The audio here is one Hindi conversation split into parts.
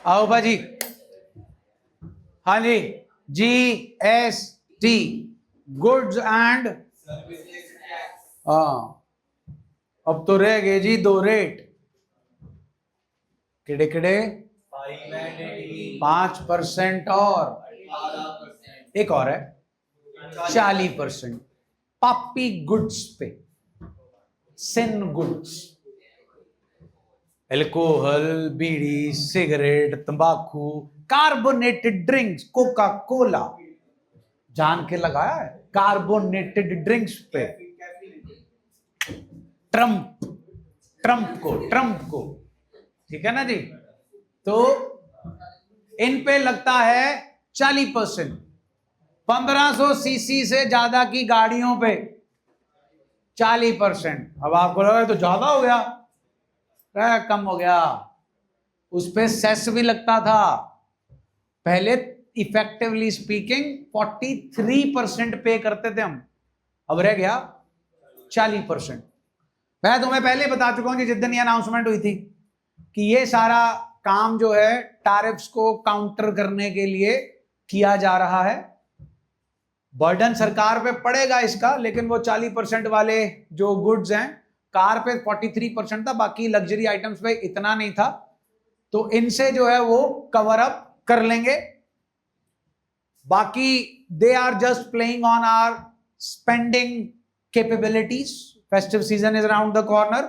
आओ भाजी। हाँ जी, GST, गुड्स एंड, हाँ अब तो रह गए जी दो रेट, किड़े किड़े 5% और एक और है 40%। पापी गुड्स पे, सिन गुड्स, एल्कोहल, बीड़ी, सिगरेट, तंबाकू, कार्बोनेटेड ड्रिंक्स, कोका कोला, जान के लगाया है कार्बोनेटेड ड्रिंक्स पे। ट्रम्प को, ठीक है ना जी। तो इन पे लगता है 40%। 1500 सीसी से ज्यादा की गाड़ियों पे 40%। अब आपको लगा तो ज्यादा हो गया, कम हो गया। उस पे सेस भी लगता था पहले, इफेक्टिवली स्पीकिंग 43% पे करते थे हम, अब रह गया 40%। मैं तुम्हें पहले बता चुका हूं जिस दिन ये अनाउंसमेंट हुई थी कि ये सारा काम जो है टैरिफ्स को काउंटर करने के लिए किया जा रहा है। बर्डन सरकार पे पड़ेगा इसका, लेकिन वो 40% वाले जो गुड्स हैं, कार पे 43% था, बाकी लग्जरी आइटम्स पे इतना नहीं था, तो इनसे जो है वो कवर अप कर लेंगे। बाकी they are just playing on our spending capabilities. Festive season is around the corner,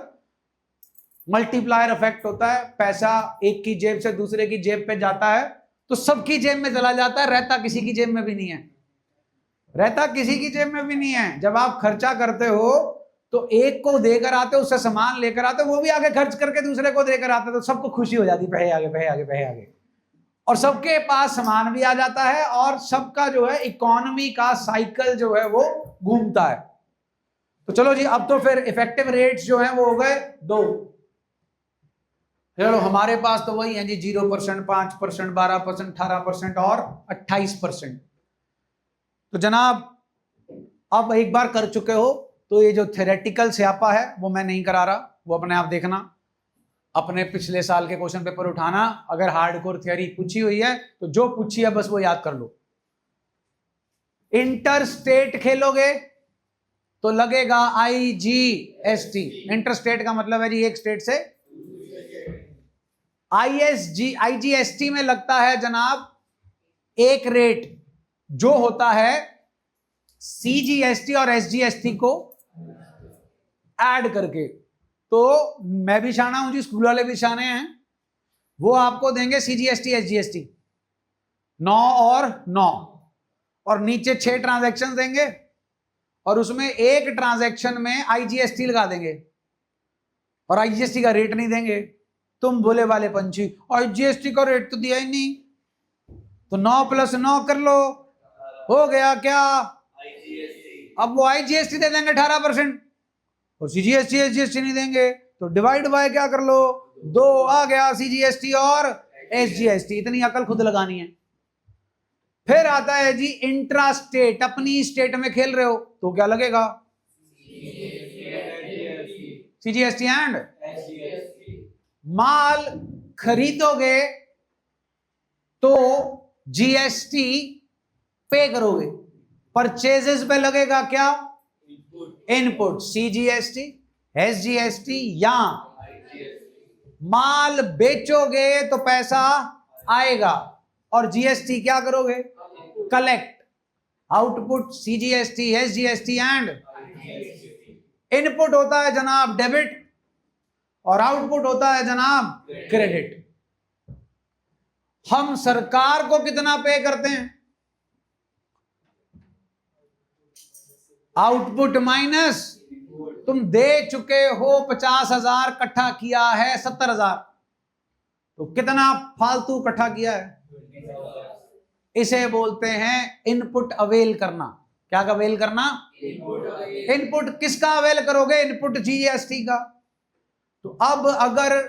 multiplier effect होता है, पैसा एक की जेब से दूसरे की जेब पे जाता है तो सबकी जेब में चला जाता है, रहता किसी की जेब में भी नहीं है, रहता किसी की जेब में भी नहीं है। जब आप खर्चा करते हो तो एक को देकर आते हो, उससे सामान लेकर आते हो, वो भी आगे खर्च करके दूसरे को देकर आते, तो सबको खुशी हो जाती, पैसे आगे पैसे आगे पैसे आगे, और सबके पास सामान भी आ जाता है, और सबका जो है इकोनॉमी का साइकिल जो है वो घूमता है। तो चलो जी, अब तो फिर इफेक्टिव रेट्स जो है वो हो गए 2। चलो हमारे पास तो वही है जी 0%, 5%, 12%, 18% और 28%। तो जनाब अब एक बार कर चुके हो तो ये जो थ्योरेटिकल स्यापा है वो मैं नहीं करा रहा, वो अपने आप देखना, अपने पिछले साल के क्वेश्चन पेपर उठाना, अगर हार्डकोर थ्योरी पूछी हुई है तो जो पूछी है बस वो याद कर लो। इंटर स्टेट खेलोगे तो लगेगा IGST, इंटर स्टेट का मतलब है जी एक स्टेट से। IGST में लगता है जनाब एक रेट जो होता है CGST और SGST को ऐड करके। तो मैं भी शाना हूं जी, स्कूल वाले भी शाने हैं, वो आपको देंगे CGST SGST 9 और 9, और नीचे 6 ट्रांजैक्शन देंगे, और उसमें एक ट्रांजैक्शन में IGST लगा देंगे, और IGST का रेट नहीं देंगे। तुम बोले वाले पंछी, IGST का रेट तो दिया ही नहीं, तो 9 + 9 कर लो, हो गया क्या? अब वो IGST दे देंगे 18%, और CGST SGST नहीं देंगे, तो डिवाइड बाय क्या कर लो, 2 आ गया CGST और SGST। इतनी अकल खुद लगानी है। फिर आता है जी इंट्रा स्टेट, अपनी स्टेट में खेल रहे हो तो क्या लगेगा, CGST एंड माल खरीदोगे तो GST पे करोगे, परचेजेस पे लगेगा क्या, इनपुट, CGST SGST, या माल बेचोगे तो पैसा आएगा और GST क्या करोगे, collect. Output CGST SGST and input होता है जनाब डेबिट, और आउटपुट होता है जनाब क्रेडिट। हम सरकार को कितना पे करते हैं, आउटपुट माइनस, तुम दे चुके हो 50,000, इकट्ठा किया है 70,000, तो कितना फालतू इकट्ठा किया है, इसे बोलते हैं इनपुट अवेल करना। क्या का अवेल करना, इनपुट किसका अवेल करोगे, इनपुट GST का। तो अब अगर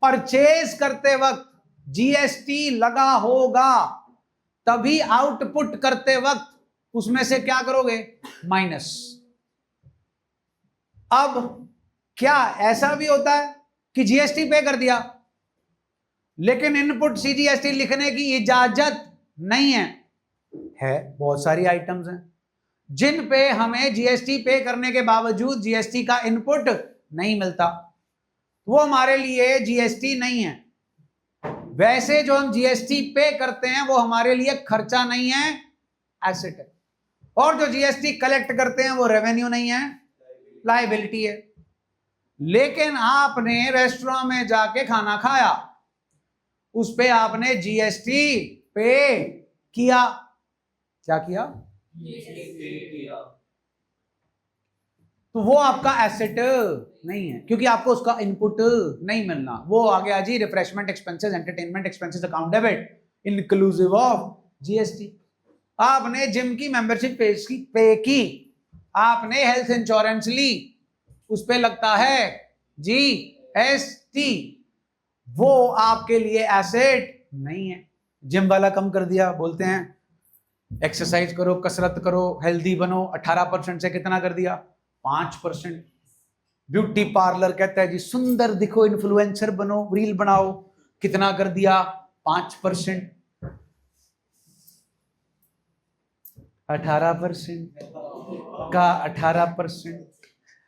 परचेज करते वक्त GST लगा होगा तभी आउटपुट करते वक्त उसमें से क्या करोगे, माइनस। अब क्या ऐसा भी होता है कि GST पे कर दिया लेकिन इनपुट सीजीएसटी लिखने की इजाजत नहीं है। बहुत सारी आइटम्स हैं जिन पे हमें जीएसटी पे करने के बावजूद जीएसटी का इनपुट नहीं मिलता, वो हमारे लिए जीएसटी नहीं है। वैसे जो हम जीएसटी पे करते हैं वो हमारे लिए खर्चा नहीं है, एसेट है। और जो जीएसटी कलेक्ट करते हैं वो रेवेन्यू नहीं है, लायबिलिटी है। लेकिन आपने रेस्टोरेंट में जाके खाना खाया, उस पे आपने जीएसटी पे किया। क्या किया? तो वो आपका एसेट नहीं है, क्योंकि आपको उसका इनपुट नहीं मिलना। वो आ गया जी refreshment expenses, entertainment expenses account debit inclusive of GST. आपने जिम की मेंबरशिप पे की, आपने हेल्थ इंश्योरेंस ली, उस पे लगता है जीएसटी। वो आपके लिए एसेट नहीं है। जिम वाला कम कर दिया, बोलते हैं एक्सरसाइज करो, कसरत करो, हेल्दी बनो, 18% से कितना कर दिया? 5%। ब्यूटी पार्लर कहता है जी सुंदर दिखो, इन्फ्लुएंसर बनो, रील बनाओ, कितना कर दिया? 5%। 18% का 18%।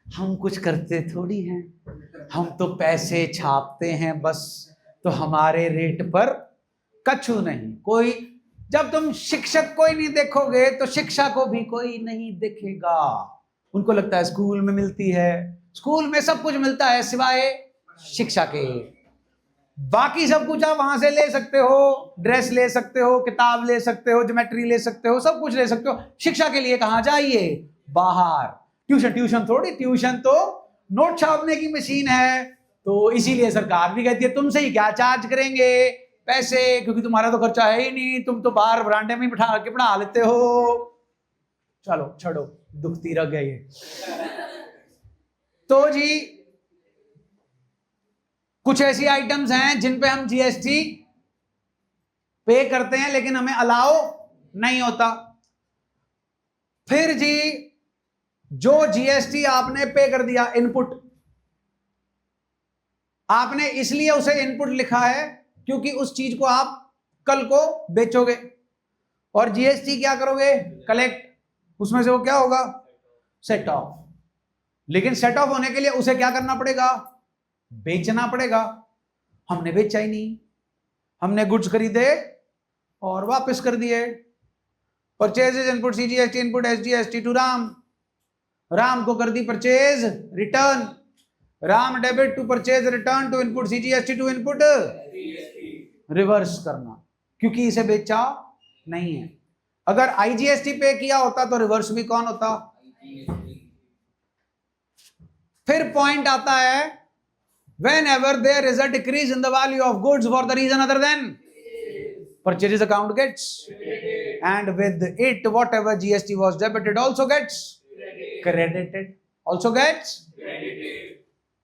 हम कुछ करते थोड़ी हैं, हम तो पैसे छापते हैं बस। तो हमारे रेट पर कछु नहीं। कोई, जब तुम शिक्षक को ही नहीं देखोगे तो शिक्षा को भी कोई नहीं देखेगा। उनको लगता है स्कूल में मिलती है, स्कूल में सब कुछ मिलता है सिवाय शिक्षा के। बाकी सब कुछ आप वहां से ले सकते हो, ड्रेस ले सकते हो, किताब ले सकते हो, ज्योमेट्री ले सकते हो, सब कुछ ले सकते हो। शिक्षा के लिए कहां जाइए? बाहर। ट्यूशन थोड़ी, ट्यूशन तो नोट छापने की मशीन है। तो इसीलिए सरकार भी कहती है तुमसे ही क्या चार्ज करेंगे पैसे, क्योंकि तुम्हारा तो खर्चा है ही नहीं, तुम तो बाहर बरांडे में बिठा के पढ़ा लेते हो। चलो छोड़ो, दुखती रह गई है। तो जी कुछ ऐसी आइटम्स हैं जिन पे हम जीएसटी पे करते हैं लेकिन हमें अलाउ नहीं होता। फिर जी जो जीएसटी आपने पे कर दिया, इनपुट, आपने इसलिए उसे इनपुट लिखा है क्योंकि उस चीज को आप कल को बेचोगे, और जीएसटी क्या करोगे? कलेक्ट। उसमें से वो क्या होगा? Set of. लेकिन सेट ऑफ होने के लिए उसे क्या करना पड़ेगा? बेचना पड़ेगा। हमने बेचा ही नहीं, हमने गुड्स खरीदे और वापस कर दिए। Purchases input CGST input SGST to Ram, Ram को कर दी purchase return, Ram debit to purchase return to input CGST to input reverse करना, क्योंकि इसे बेचा नहीं है। अगर आईजीएसटी पे किया होता तो रिवर्स भी कौन होता? फिर पॉइंट आता है whenever there is a decrease in the value of goods for the reason other than purchases account gets, and with it whatever GST was debited also gets credited, also gets credited.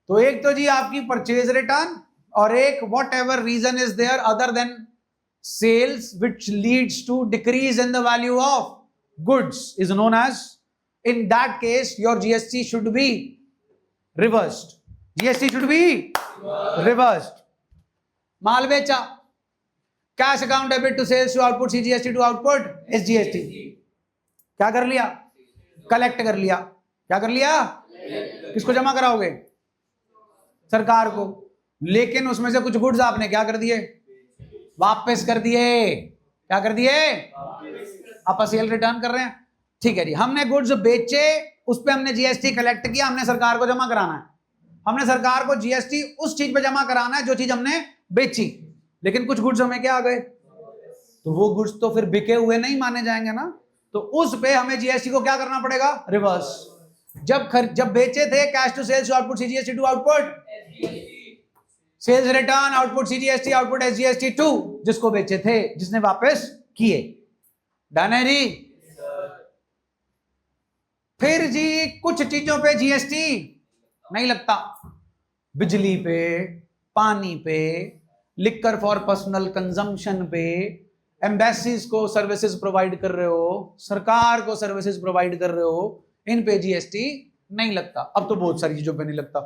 तो एक तो जी आपकी परचेज रिटर्न, और एक whatever reason is there other than sales which leads to decrease in the value of goods is known as, in that case your GST should be reversed. GST should be reversed. माल बेचा, cash account debit to sales to output CGST to output SGST. क्या कर लिया? कलेक्ट कर लिया। क्या कर लिया? किसको जमा कराओगे? सरकार को। लेकिन उसमें से कुछ गुड्स आपने क्या कर दिए? वापस कर दिए। क्या कर दिए? आप सेल रिटर्न कर रहे हैं, ठीक है जी। हमने गुड्स बेचे, उस पे हमने जीएसटी कलेक्ट किया, हमने सरकार को जमा कराना है। हमने सरकार को जीएसटी उस चीज पे जमा कराना है जो चीज हमने बेची, लेकिन कुछ गुड्स हमें क्या आ गए, तो वो गुड्स तो फिर बिके हुए नहीं माने जाएंगे ना, तो उस पे हमें जीएसटी को क्या करना पड़ेगा? रिवर्स। जब बेचे थे cash to sales output CGST to output sales return output CGST output SGST to जिसको बेचे थे, जिसने वापस किए। डन है जी। फिर जी कुछ चीजों पे जीएसटी नहीं लगता, बिजली पे, पानी पे, लिकर फॉर पर्सनल कंजम्पशन पे, एम्बेसीज को सर्विसेज प्रोवाइड कर रहे हो, सरकार को सर्विसेज प्रोवाइड कर रहे हो, इन पे जीएसटी नहीं लगता। अब तो बहुत सारी चीजों पे नहीं लगता,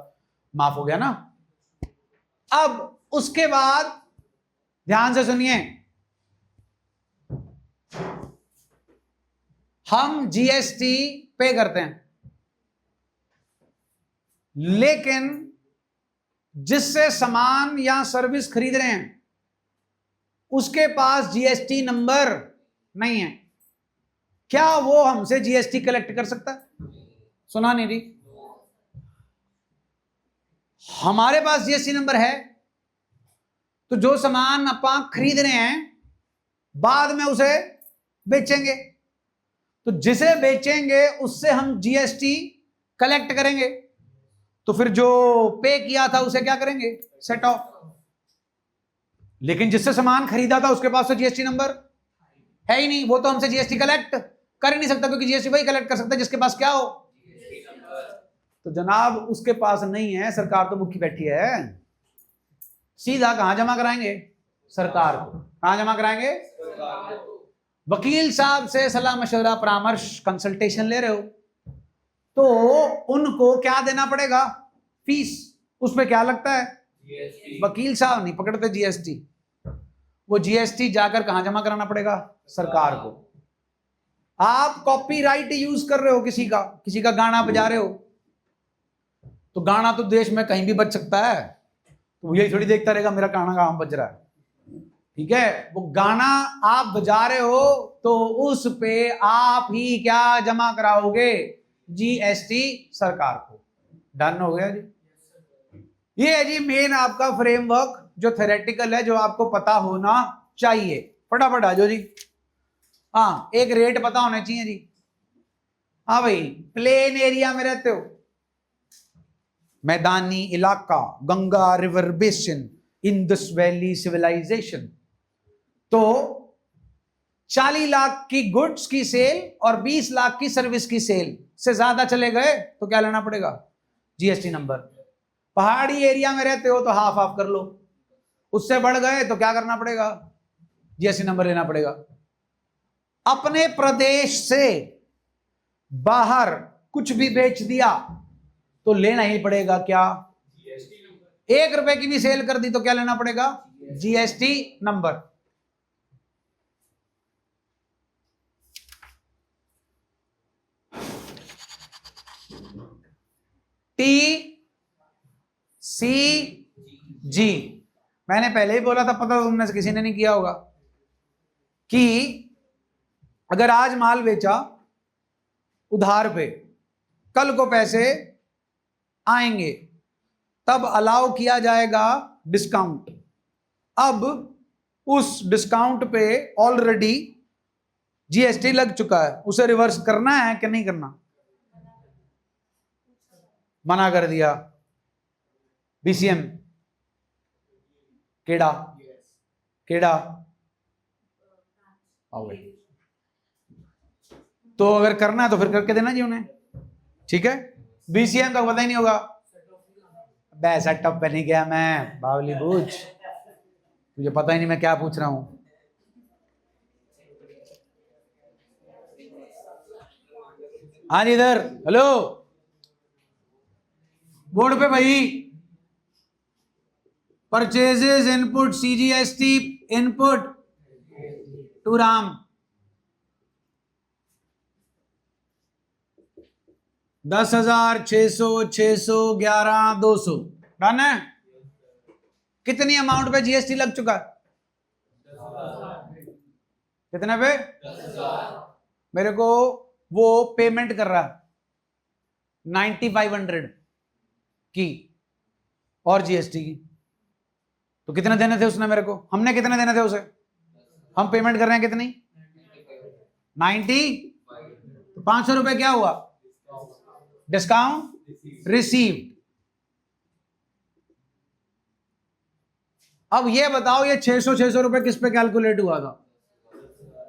माफ हो गया ना। अब उसके बाद ध्यान से सुनिए, हम जीएसटी पे करते हैं, लेकिन जिससे सामान या सर्विस खरीद रहे हैं उसके पास जीएसटी नंबर नहीं है, क्या वो हमसे जीएसटी कलेक्ट कर सकता है? सुना नहीं रही? हमारे पास जीएसटी नंबर है तो जो सामान आप खरीद रहे हैं बाद में उसे बेचेंगे, तो जिसे बेचेंगे उससे हम जीएसटी कलेक्ट करेंगे, तो फिर जो पे किया था उसे क्या करेंगे? Set of. लेकिन जिससे सामान खरीदा था उसके पास तो जीएसटी नंबर है ही नहीं, वो तो हमसे जीएसटी कलेक्ट कर ही नहीं सकता, क्योंकि जीएसटी वही कलेक्ट कर सकता है जिसके पास क्या हो। तो जनाब उसके पास नहीं है, सरकार तो भूखी बैठी है, सीधा कहां जमा कराएंगे? सरकार को। कहां जमा कराएंगे? वकील साहब से सलाह मशवरा परामर्श कंसल्टेशन ले रहे हो तो उनको क्या देना पड़ेगा? फीस। उसमें क्या लगता है? वकील साहब नहीं पकड़ते जीएसटी, वो जीएसटी जाकर कहां जमा कराना पड़ेगा? सरकार को। आप कॉपीराइट यूज कर रहे हो, किसी का गाना बजा रहे हो, तो गाना तो देश में कहीं भी बज सकता है, तो यही थोड़ी देखता रहेगा मेरा गाना कहां बज रहा है। ठीक है, वो गाना आप बजा रहे हो तो उस पे आप ही क्या जमा कराओगे? जीएसटी सरकार को। डन हो गया जी। ये है जी मेन आपका फ्रेमवर्क जो थ्योरेटिकल है, जो आपको पता होना चाहिए। फटाफट आ जाओ जी। हाँ, एक रेट पता होना चाहिए जी। हाँ भाई, प्लेन एरिया में रहते हो, मैदानी इलाका, Ganga river basin, Indus valley civilisation, तो 40 लाख की गुड्स की सेल और 20 लाख की सर्विस की सेल से ज्यादा चले गए तो क्या लेना पड़ेगा? GST number. पहाड़ी एरिया में रहते हो तो हाफ हाफ कर लो, उससे बढ़ गए तो क्या करना पड़ेगा? जीएसटी नंबर लेना पड़ेगा। अपने प्रदेश से बाहर कुछ भी बेच दिया तो लेना ही पड़ेगा क्या? 1 रुपए की भी सेल कर दी तो क्या लेना पड़ेगा? GST number. टी सी जी, मैंने पहले ही बोला था, पता तुमने से किसी ने नहीं किया होगा, कि अगर आज माल बेचा उधार पे, कल को पैसे आएंगे तब अलाउ किया जाएगा डिस्काउंट। अब उस डिस्काउंट पे ऑलरेडी जीएसटी लग चुका है, उसे रिवर्स करना है कि नहीं करना? मना कर दिया बीसीएम। केड़ा केड़ा आओ भाई। तो अगर करना है तो फिर करके देना जी उन्हें, ठीक है? बीसीएम का पता ही नहीं होगा। सेटअप पे नहीं गया मैं, बावली बूझ, तुझे पता ही नहीं मैं क्या पूछ रहा हूं। हाँ जी, इधर हेलो, बोर्ड पे भाई, purchases input CGST input to Ram 10,600 611 200। Done है? कितनी अमाउंट पे जीएसटी लग चुका है? कितने पे? मेरे को वो पेमेंट कर रहा है 9500 की और जीएसटी की, तो कितने देने थे उसने मेरे को? हमने कितने देने थे उसे? हम पेमेंट कर रहे हैं कितनी? 90। तो 500 रुपए क्या हुआ? Discount received. अब ये बताओ, ये 600 रुपए किस पे कैलकुलेट हुआ था?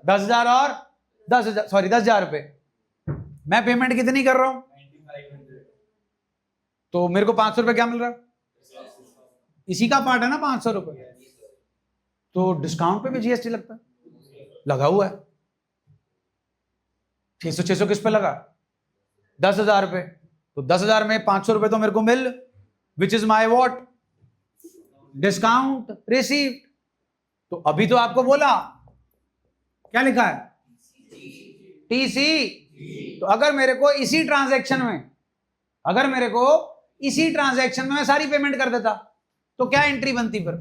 10,000 और 10,000, सॉरी 10,000 रुपए। मैं पेमेंट कितनी कर रहा हूं? तो मेरे को 500 रुपए क्या मिल रहा है? इसी का पार्ट है ना 500 रुपए, तो डिस्काउंट पे भी जीएसटी लगता है, लगा हुआ है। 600 किस पे लगा? 10,000 रुपए। तो 10,000 में 500 रुपए तो मेरे को मिल, which is my what? Discount received. तो अभी तो आपको बोला क्या लिखा है, टीसी। तो अगर मेरे को इसी ट्रांजैक्शन में मैं सारी पेमेंट कर देता तो क्या एंट्री बनती फिर?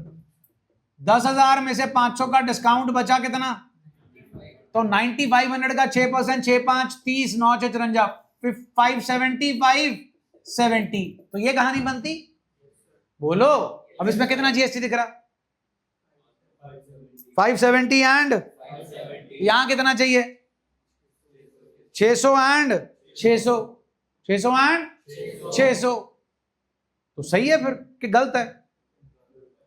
10,000 में से 500 का डिस्काउंट बचा कितना? तो 9500 का 6%, 6 5 30, 9 6 54, 575 70। तो ये कहानी बनती। बोलो अब इसमें कितना जीएसटी दिख रहा? 570 एंड यहां कितना चाहिए? 600 एंड 600, 600 एंड 600। तो सही है फिर कि गलत है?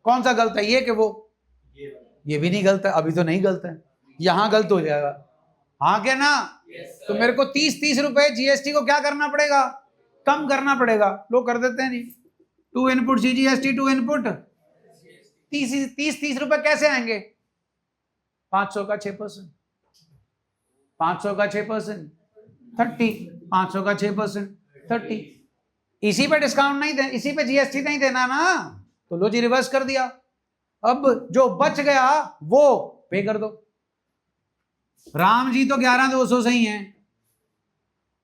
कौन सा गलत है, ये कि वो? ये भी नहीं गलत है, अभी तो नहीं गलत है, यहां गलत हो जाएगा। हाँ क्या ना? तो मेरे को 30 रुपए जीएसटी को क्या करना पड़ेगा? कम करना पड़ेगा। लोग कर देते हैं नहीं। 2 इनपुट सीजीएसटी, 2 इनपुट 30 रुपए कैसे आएंगे? 500 का 6%, 500 का 6% 30, 500 का 6% 30। इसी पे डिस्काउंट नहीं दे, इसी पे जीएसटी नहीं देना ना, तो लो जी रिवर्स कर दिया। अब जो बच गया वो पे कर दो। राम जी तो 11,200 से ही हैं।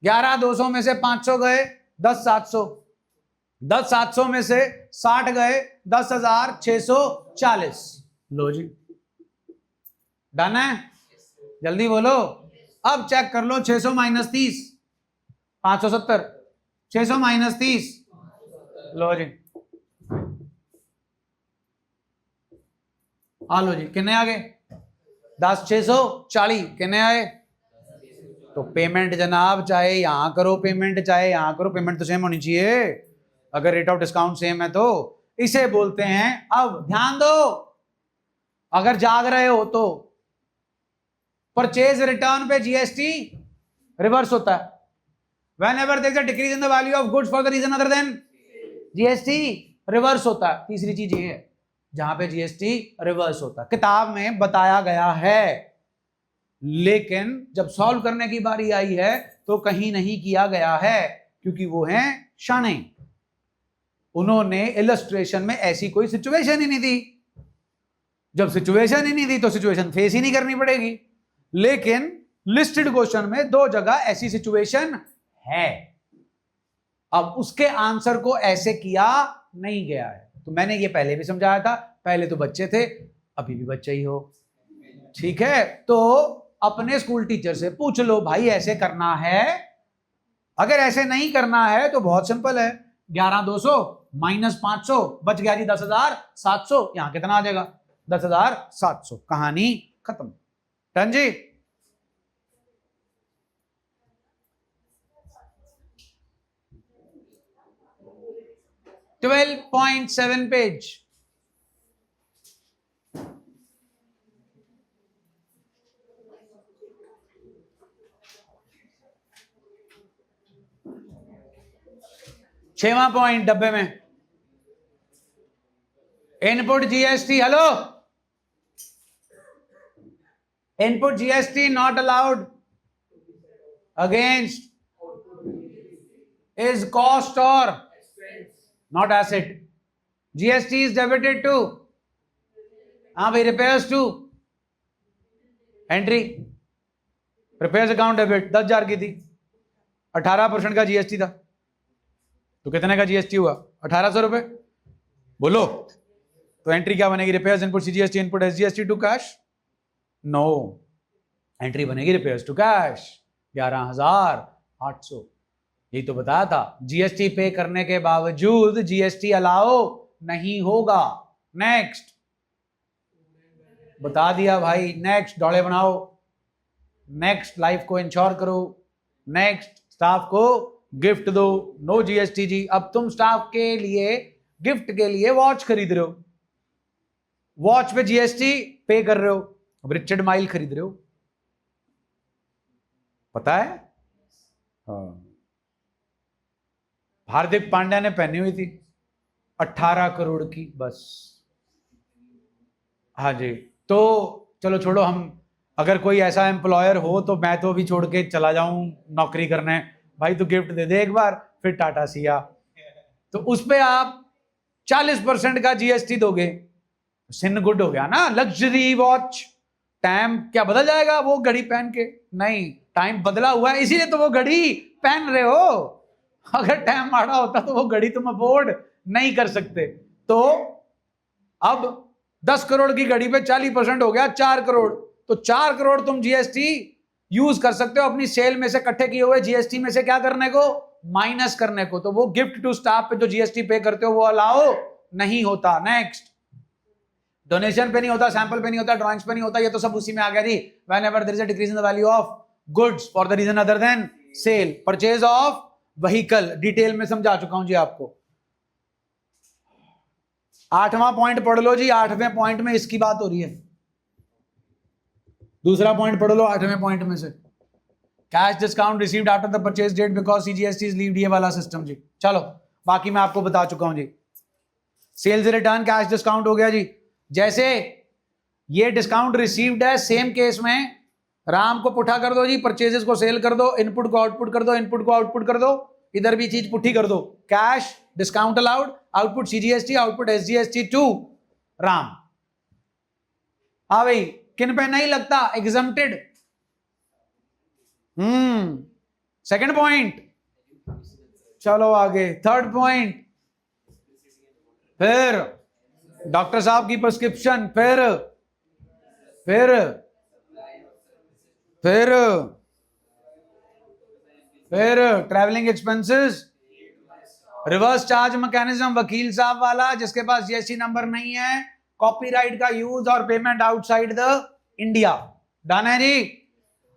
11,200 में से 500 गए 10,700, 10,700 में से 60 गए 10,640। लो जी डन है। जल्दी बोलो। अब चेक कर लो। 600 माइनस 30 570, 600 माइनस 30, लो जी आ लो जी कितने आ गए? 10,640 कितने आए? तो पेमेंट जनाब चाहे यहां करो पेमेंट, चाहे यहां करो पेमेंट, तो सेम होनी चाहिए। अगर रेट ऑफ डिस्काउंट सेम है तो इसे बोलते हैं। अब ध्यान दो, अगर जाग रहे हो तो परचेज रिटर्न पे जीएसटी रिवर्स होता है। Whenever there is a decrease in the value of goods for the reason other than GST reverse होता है। तीसरी चीज ये है जहां पे जीएसटी रिवर्स होता है, किताब में बताया गया है, लेकिन जब सॉल्व करने की बारी आई है तो कहीं नहीं किया गया है, क्योंकि वो हैं शाणे। उन्होंने इलस्ट्रेशन में ऐसी कोई सिचुएशन ही नहीं दी। जब सिचुएशन ही नहीं दी तो सिचुएशन फेस ही नहीं करनी पड़ेगी। लेकिन लिस्टेड क्वेश्चन में 2 जगह ऐसी सिचुएशन है। अब उसके आंसर को ऐसे किया नहीं गया है। तो मैंने ये पहले भी समझाया था, पहले तो बच्चे थे, अभी भी बच्चे ही हो, ठीक है? तो अपने स्कूल टीचर से पूछ लो भाई ऐसे करना है। अगर ऐसे नहीं करना है तो बहुत सिंपल है, 11,200 माइनस 500 बच गया जी 10,700। यहां कितना आ जाएगा? 10,700। कहानी खत्म। डन जी। 12.7 पेज। छठवां पॉइंट डब्बे में input GST. Hello, input GST not allowed against is cost or not asset. GST is debited to हाँ भाई repairs to entry, repairs account debit 10,000 की थी, 18% का जीएसटी था, तो कितने का जीएसटी हुआ? 1,800 रुपए। बोलो तो एंट्री क्या बनेगी? Repairs input CGST input SGST to cash. No, entry बनेगी रिपेयर्स टू कैश 11,800। यही तो बताया था, जीएसटी पे करने के बावजूद जीएसटी अलाउ नहीं होगा। नेक्स्ट बता दिया भाई। नेक्स्ट दौड़े बनाओ, नेक्स्ट लाइफ को इंश्योर करो, नेक्स्ट स्टाफ को गिफ्ट दो। नो जीएसटी जी। अब तुम स्टाफ के लिए गिफ्ट के लिए वॉच खरीद रहे हो, वॉच पे जीएसटी पे कर रहे हो। अब रिचर्ड माइल खरीद रहे हो, पता है? हाँ, हार्दिक पांड्या ने पहनी हुई थी 18 करोड़ की बस। हाँ जी। तो चलो छोड़ो, हम अगर कोई ऐसा एम्प्लॉयर हो तो मैं तो अभी छोड़ के चला जाऊं नौकरी करने। भाई तू गिफ्ट दे दे एक बार, फिर टाटा सिया। तो उस पे आप 40% का जीएसटी दोगे, सिन गुड हो गया ना, लग्जरी वॉच। टाइम क्या बदल जाएगा वो घड़ी पहन के? नहीं, टाइम बदला हुआ है, इसीलिए तो वो घड़ी पहन रहे हो। अगर टाइम माड़ा होता तो वो घड़ी तुम अफोर्ड नहीं कर सकते। तो अब 10 करोड़ की घड़ी पे 40% हो गया 4 करोड़। तो 4 करोड़ तुम जीएसटी यूज कर सकते हो अपनी सेल में से इकट्ठे किए हुए जीएसटी में से क्या करने को? माइनस करने को। तो वो गिफ्ट टू स्टाफ पे जो जीएसटी पे करते हो वो अलाउ नहीं होता। नेक्स्ट, डोनेशन पे नहीं होता, सैंपल पे नहीं होता, ड्राइंग्स पे नहीं होता, ये तो सब उसी में आ गया जी। Whenever there is a decrease in the value of goods for the reason other than sale, purchase of vehicle, detail में समझा चुका हूं जी आपको। 8वां पॉइंट पढ़ लो जी, 8वें पॉइंट में इसकी बात हो रही है। दूसरा पॉइंट पढ़ लो 8वें पॉइंट में से, cash discount received after the purchase date because CGST is levied, ये वाला सिस्टम जी। चलो बाकी मैं आपको बता चुका हूं जी। सेल्स रिटर्न कैश डिस्काउंट हो गया जी। जैसे ये डिस्काउंट रिसीव्ड है, सेम केस में राम को पुठा कर दो जी, परचेजेस को सेल कर दो, इनपुट को आउटपुट कर दो, इनपुट को आउटपुट कर दो, इधर भी चीज पुठी कर दो। Cash discount allowed, output CGST, output SGST to Ram. हाँ भाई, किन पे नहीं लगता? एग्जम्प्टेड। सेकंड पॉइंट, चलो आगे। थर्ड पॉइंट, फिर डॉक्टर साहब की प्रिस्क्रिप्शन, फिर travelling expenses, reverse charge mechanism, वकील साहब वाला जिसके पास जीएसटी नंबर नहीं है, कॉपीराइट का यूज और payment outside the India. Done है जी?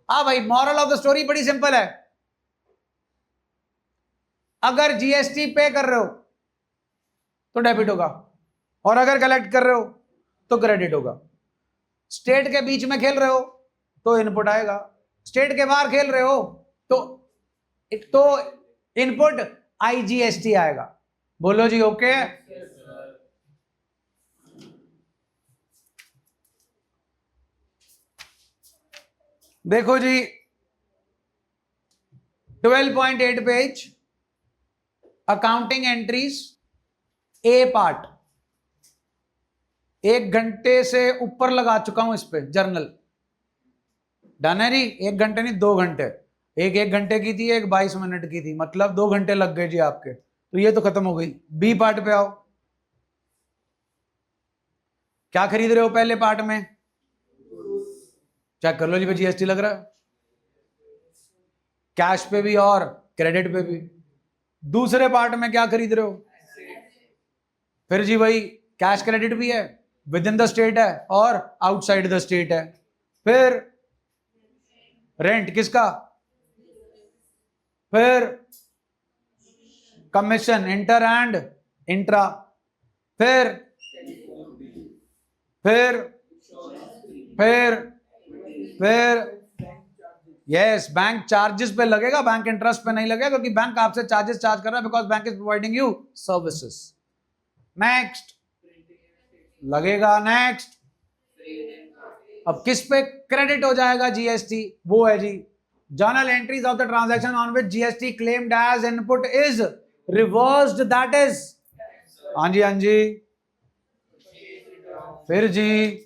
हाँ भाई, मॉरल ऑफ द स्टोरी बड़ी सिंपल है। अगर जीएसटी पे कर रहे हो तो डेबिट होगा, और अगर कलेक्ट कर रहे हो तो क्रेडिट होगा। स्टेट के बीच में खेल रहे हो तो इनपुट आएगा, स्टेट के बाहर खेल रहे हो तो इनपुट आईजीएसटी आएगा। बोलो जी ओके। देखो जी 12.8 पेज, अकाउंटिंग एंट्रीज, ए पार्ट। 1 घंटे से ऊपर लगा चुका हूं इस पे जर्नल। डन है जी? 1 घंटे नहीं, 2 घंटे। एक 1 घंटे की थी, एक 22 मिनट की थी, मतलब 2 घंटे लग गए जी आपके। तो ये तो खत्म हो गई। बी पार्ट पे आओ। क्या खरीद रहे हो पहले पार्ट में? चेक कर लो जी, जीएसटी लग रहा है कैश पे भी और क्रेडिट पे भी। दूसरे पार्ट में क्या खरीद रहे हो? फिर जी वही, कैश क्रेडिट भी है, विद इन द स्टेट है और आउटसाइड द स्टेट है। फिर रेंट किसका? फिर कमीशन इंटर एंड इंट्रा। फिर यस, बैंक चार्जेस पे लगेगा, बैंक इंटरेस्ट पे नहीं लगेगा, क्योंकि बैंक आपसे चार्जेस चार्ज कर रहा है because bank is providing you services. Next लगेगा, नेक्स्ट। अब किस पे क्रेडिट हो जाएगा जीएसटी? वो है जी journal entries of the transaction on which GST claimed as input is reversed, that is. हाँ जी, हाँ जी। फिर जी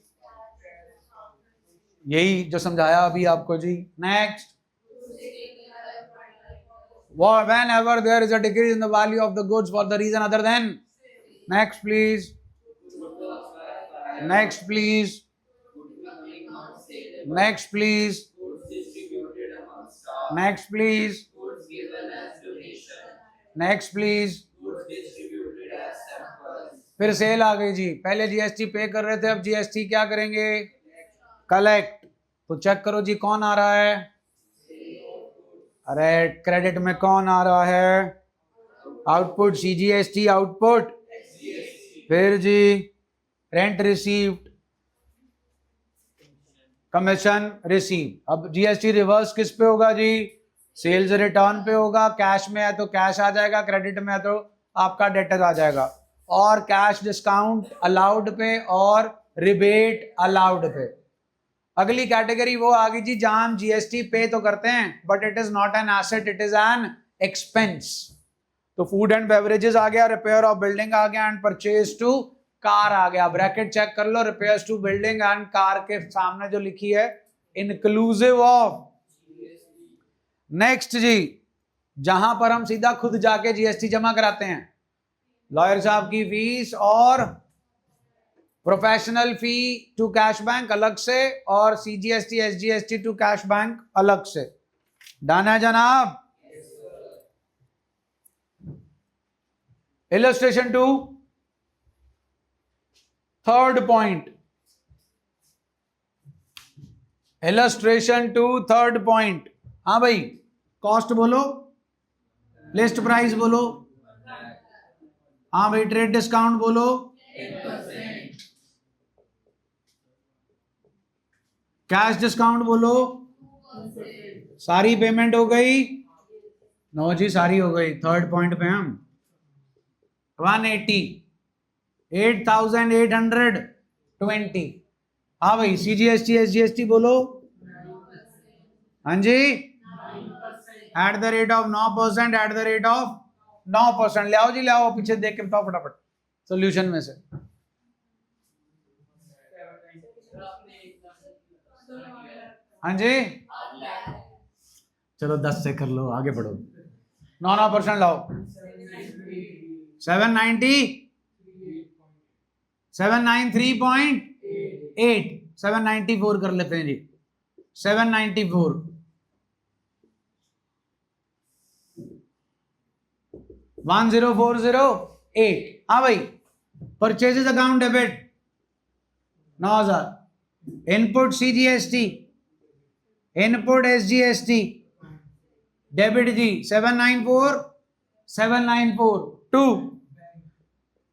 यही जो समझाया अभी आपको जी। Next, whenever there is a decrease in the value of the goods for the reason other than, next please, next please, next please, next please, next please। फिर सेल आ गई जी। पहले जीएसटी पे कर रहे थे, अब जीएसटी क्या करेंगे? कलेक्ट। तो चेक करो जी कौन आ रहा है? अरे क्रेडिट में कौन आ रहा है? Output CGST, output. फिर जी रेंट रिसीव्ड, कमीशन रिसीव। अब जीएसटी रिवर्स किस पे होगा जी? सेल्स रिटर्न पे होगा। कैश में है तो कैश आ जाएगा, क्रेडिट में है तो आपका डेटर आ जाएगा। और कैश डिस्काउंट अलाउड पे और रिबेट अलाउड पे। अगली कैटेगरी वो आ गई जी जहां हम जीएसटी पे तो करते हैं but it is not an asset, it is an expense. तो फूड एंड बेवरेजेस आ गया, रिपेयर ऑफ बिल्डिंग आ गया, एंड परचेज टू कार आ गया, ब्रैकेट चेक कर लो, repairs to building and car के सामने जो लिखी है इंक्लूसिव ऑफ। नेक्स्ट जी, जहां पर हम सीधा खुद जाके जीएसटी जमा कराते हैं, लॉयर साहब की फीस और professional fee to cash bank अलग से और CGST SGST to cash bank अलग से। डन है जनाब? Illustration two third point, illustration two third point. हाँ भाई, कॉस्ट बोलो, लिस्ट प्राइस बोलो, हाँ भाई ट्रेड डिस्काउंट बोलो, कैश डिस्काउंट बोलो, सारी पेमेंट हो गई? नो जी, सारी हो गई। थर्ड पॉइंट पे हम 180, 8,820। हाँ भाई, सीजीएसटी एसजीएसटी बोलो, हाँ जी, at the rate of 9%, at the rate of 9%। ले आओ जी, ले आओ, पीछे देख के बताओ फटाफट सॉल्यूशन में से। हाँ जी, चलो 10 से कर लो, आगे बढ़ो। 9% लाओ। 790, 793.8, 794 कर लेते हैं जी, 794, 10408। हाँ भाई, purchases account debit 9,000, input CGST, input SGST debit जी 794,794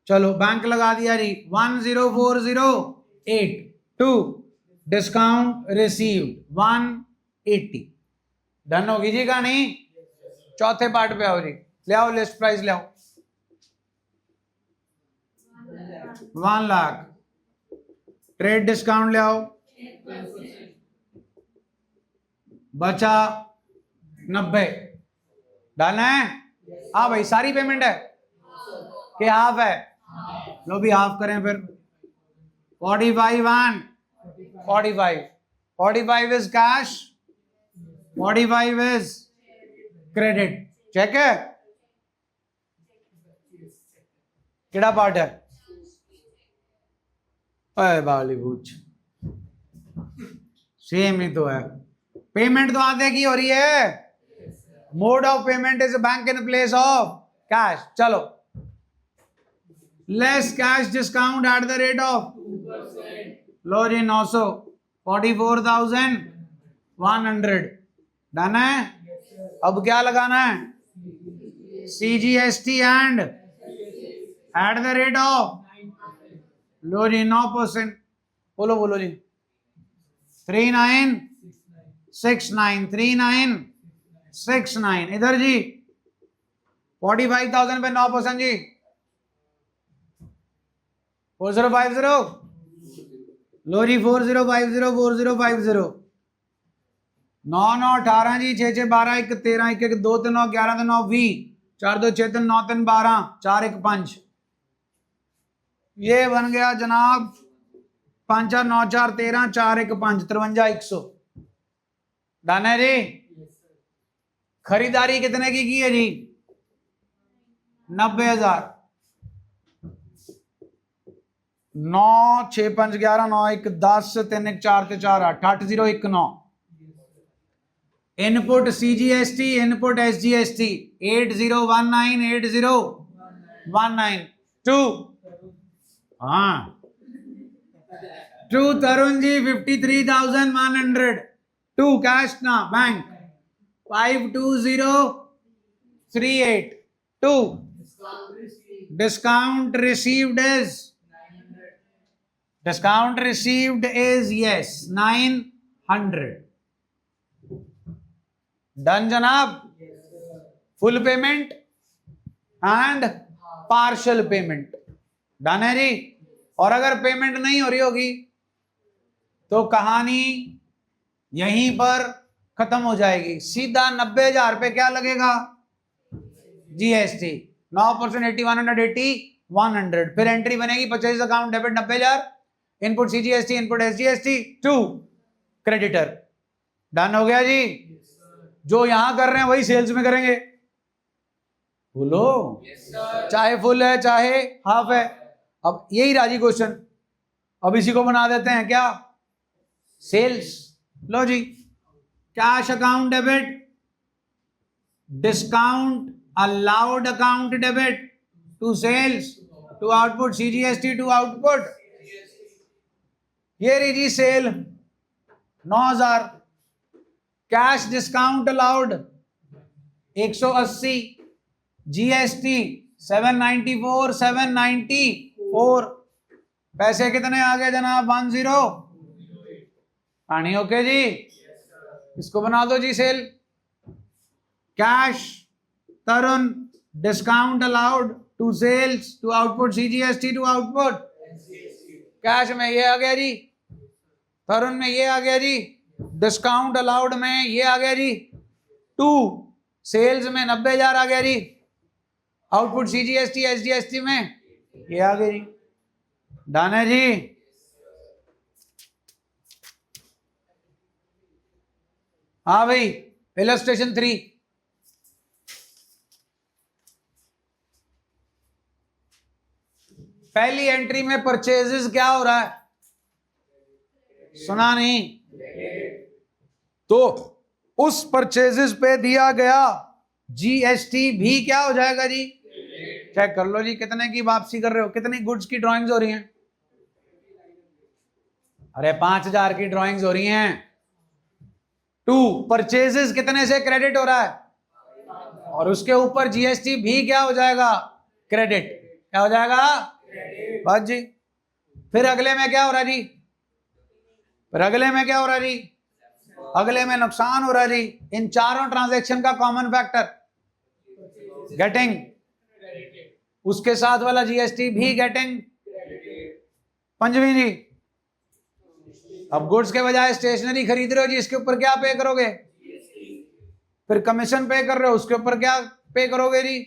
चलो बैंक लगा दिया जी 10408 डिस्काउंट रिसीव्ड 180। डन होगी जी कहानी। चौथे पार्ट पे आओ जी, ले आओ लिस्ट प्राइस, ले आओ 1 लाख, ट्रेड डिस्काउंट ले आओ, बचा 90। डन है? हाँ भाई, सारी पेमेंट है कि हाफ है? लो भी हाफ करें फिर। 45 and 45 is cash, 45 is credit. Check है केड़ा पार्ट है? अरे बॉलीवुड सेम ही तो है। पेमेंट तो आधे की हो रही है। Mode of payment is bank in place of cash. चलो, less cash discount at the rate of, लो जी 900, 44,100। डन है? अब क्या लगाना है? CGST and at the rate of, लो जी 9%। बोलो बोलो जी, 3969, 3969। इधर जी 45,000 पे 9% जी 4050। लो जी 4050, 4050। 9 9 18 जी, 6 6 12, 1 13, 1 1 2 3 9 11 3 9 20, 4 2 6 3 9 3 12, 4 1 5। ये बन गया जनाब 5 4 9 4 13, 4 1 5, 53,100। डन है जी? खरीदारी कितने की है जी? 90,000। 9 6 5 11 9 1 10 3 1 4 4 8 8019। Input CGST, input SGST 8019, 8019 to, हाँ to Tarun ji 53,100 to cash ना bank 52038 to discount received is yes 900। Done जनाब? Full payment and partial payment. Done है जी? और अगर पेमेंट नहीं हो रही होगी तो कहानी यहीं पर खत्म हो जाएगी। सीधा 90,000 पे क्या लगेगा? जीएसटी 9%, 8180 100। फिर एंट्री बनेगी purchase account debit 90,000, input CGST, input SGST to creditor. Done हो गया जी। जो यहां कर रहे हैं वही सेल्स में करेंगे, बोलो। चाहे फुल है चाहे हाफ है। अब यही राजी क्वेश्चन, अब इसी को बना देते हैं क्या, सेल्स। लो जी, cash account debit, discount allowed account debit to sales to output CGST to output. ये रही जी sale 9,000, cash discount allowed 180, GST 794, 794। पैसे कितने आ गए जनाब, 10। पानी ओके जी। इसको बना दो जी sale. Cash Tarun discount allowed to sales to output CGST to output. Cash में ये आ गया जी, तरुण में ये आ गया जी, डिस्काउंट अलाउड में ये आ गया जी, टू सेल्स में 90,000 आ गया जी, आउटपुट सीजीएसटी एसजीएसटी में ये आ गया जी। डन है जी। हाँ भाई, इलस्ट्रेशन 3। पहली एंट्री में परचेजेस क्या हो रहा है, सुना नहीं, तो उस परचेजेस पे दिया गया जीएसटी भी क्या हो जाएगा जी, चेक कर लो जी कितने की वापसी कर रहे हो, कितनी गुड्स की ड्राइंग्स हो रही हैं। अरे 5,000 की ड्राइंग्स हो रही हैं। टू परचेजेस कितने से क्रेडिट हो रहा है, और उसके ऊपर जीएसटी भी क्या हो जाएगा, क्रेडिट। क्या हो जाएगा, बस जी। फिर अगले में क्या हो रहा है जी, फिर अगले में क्या हो रहा है जी, अगले में नुकसान हो रहा है जी। इन चारों ट्रांजैक्शन का कॉमन फैक्टर गेटिंग, उसके साथ वाला जीएसटी भी गेटिंग। पंजवीं जी, अब गुड्स के बजाय स्टेशनरी खरीद रहे हो जी, इसके ऊपर क्या पे करोगे, फिर कमीशन पे कर रहे हो, उसके ऊपर क्या पे करोगे जी,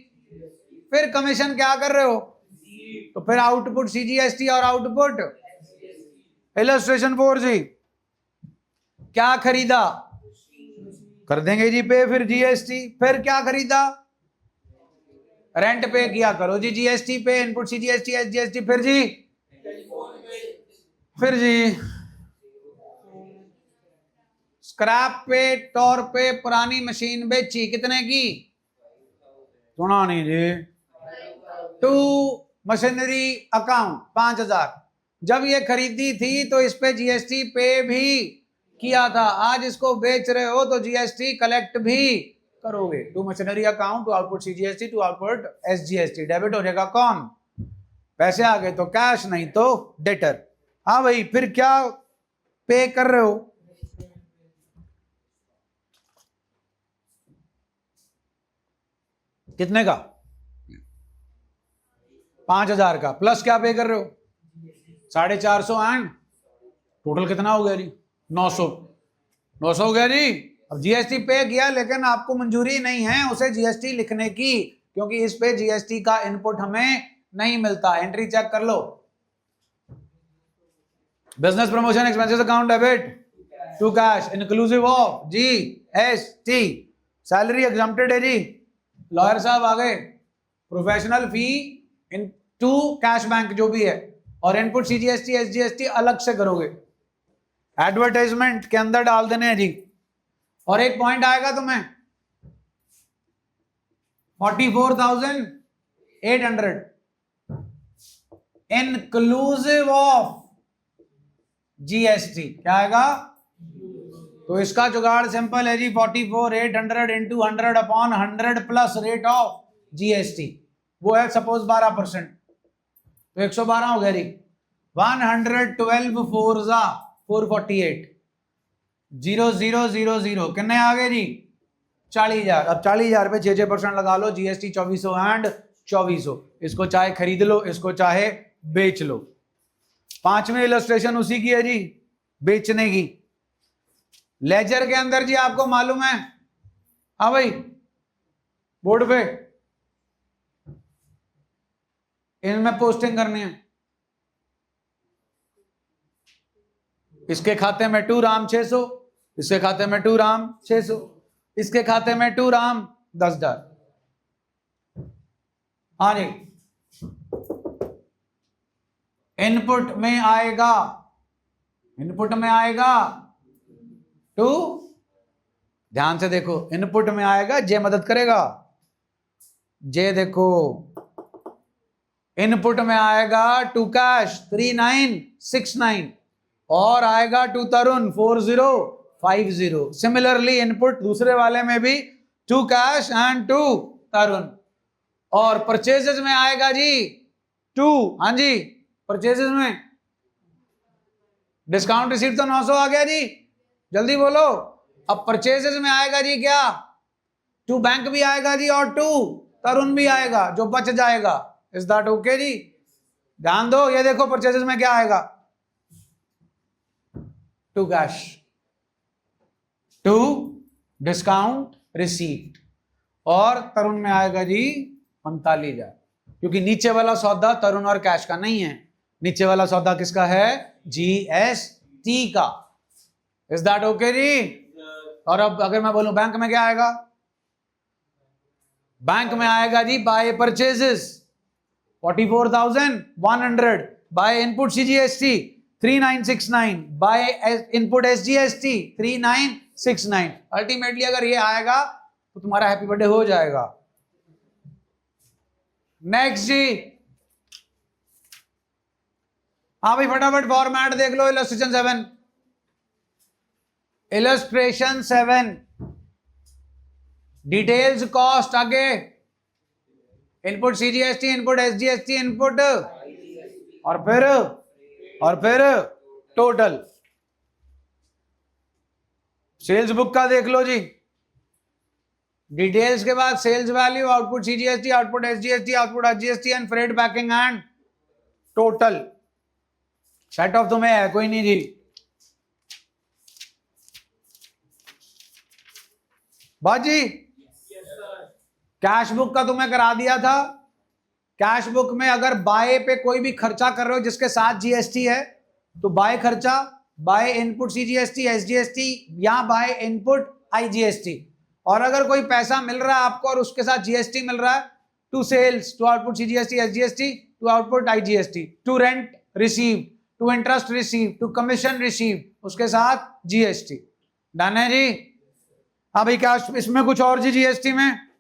फिर कमीशन क्या कर रहे हो, तो फिर आउटपुट सीजीएसटी और आउटपुट। इलस्ट्रेशन 4 जी, क्या खरीदा, कर देंगे जी पे, फिर जीएसटी। फिर क्या खरीदा, रेंट पे किया, करो जी जीएसटी पे, इनपुट सीजीएसटी एसजीएसटी। फिर जी स्क्रैप पे, टॉर पे पुरानी मशीन बेची, कितने की, सुना नहीं जी, टू मशीनरी अकाउंट 5,000। जब ये खरीदी थी तो इस पे जीएसटी पे भी किया था, आज इसको बेच रहे हो तो जीएसटी कलेक्ट भी करोगे। To machinery account to output CGST to output SGST. Debit हो जाएगा कौन, पैसे आ गए तो कैश, नहीं तो डेटर। हाँ भाई, फिर क्या पे कर रहे हो, कितने का, 5,000 का, प्लस क्या पे कर रहे हो, 450 एंड टोटल कितना हो गया जी, 900 हो गया जी। अब जीएसटी पे किया, लेकिन आपको मंजूरी नहीं है उसे जीएसटी लिखने की, क्योंकि इस पे जीएसटी का इनपुट हमें नहीं मिलता। एंट्री चेक कर लो, business promotion expenses account debit to cash inclusive of GST. Salary exempted है जी, लॉयर साहब आ गए, professional fee in to cash bank जो भी है, और इनपुट सीजीएसटी एसजीएसटी अलग से करोगे, एडवर्टाइजमेंट के अंदर डाल देने हैं जी। और एक पॉइंट आएगा तुम्हें 44,800 इंक्लूसिव ऑफ जीएसटी। क्या आएगा, तो इसका जुगाड़ सिंपल है जी, 44,800 into 100 upon 100 plus rate of GST, वो है सपोज 12%, तो 112 हो गया जी। 112 4 448 0000 कितने आ गए जी, 40,000। अब 40,000 पे 6% लगा लो, जीएसटी 2400 एंड 2400। इसको चाहे खरीद लो, इसको चाहे बेच लो। पांचवी इलस्ट्रेशन उसी की है जी, बेचने की। लेजर के अंदर जी आपको मालूम है, हाँ भाई बोर्ड पे, इनमें पोस्टिंग करनी है। इसके खाते में 2 राम 600, इसके खाते में 2 राम 600, इसके खाते में 2 राम 10,000। हाँ जी, इनपुट में आएगा, इनपुट में आएगा 2, ध्यान से देखो, इनपुट में आएगा, जे मदद करेगा, जे देखो, इनपुट में आएगा 2 कैश 3969 और आएगा 2 तरुण 4050। सिमिलरली इनपुट दूसरे वाले में भी 2 कैश एंड 2 तरुण। और परचेजेस में आएगा जी 2, हाँ जी, परचेजेस में डिस्काउंट रिसीट तो 900 आ गया जी, जल्दी बोलो। अब परचेजेस में आएगा जी क्या, 2 बैंक भी आएगा जी और 2 तरुण भी आएगा, जो बच जाएगा। इज दैट ओके जी? ध्यान दो, ये देखो परचेजेस में क्या आएगा, 2 कैश, 2 डिस्काउंट रिसीट, और तरुण में आएगा जी 45,000, क्योंकि नीचे वाला सौदा तरुण और कैश का नहीं है, नीचे वाला सौदा किसका है, जीएसटी का। इज दैट ओके जी? और अब अगर मैं बोलूं बैंक में क्या आएगा, बैंक में आएगा जी by purchases 44,100, by input CGST 3969, by input SGST 3969। Ultimately अगर ये आएगा तो तुम्हारा हैप्पी बर्थडे हो जाएगा। नेक्स्ट जी, हाँ भाई फटाफट फॉर्मेट देख लो, इलस्ट्रेशन 7, इलस्ट्रेशन 7, डिटेल्स कॉस्ट आगे, input CGST, input SGST, input और फिर टोटल। सेल्स बुक का देख लो जी, डिटेल्स के बाद sales value, output CGST, output SGST, output SGST and freight packing and total. Set off तुम्हें है कोई नहीं जी? बाजी कैश बुक का तुम्हें करा दिया था। कैश बुक में अगर बाय पे कोई भी खर्चा कर रहे हो जिसके साथ जीएसटी है, तो बाय खर्चा, बाय इनपुट सीजीएसटी एसजीएसटी या बाय इनपुट आईजीएसटी। और अगर कोई पैसा मिल रहा है आपको और उसके साथ जीएसटी मिल रहा है, to sales, to output CGST SGST, to output IGST, to rent receive, to interest receive, to commission receive, उसके साथ जीएसटी। डन है जी? हाँ भाई, क्या इसमें कुछ और जी जीएसटी में?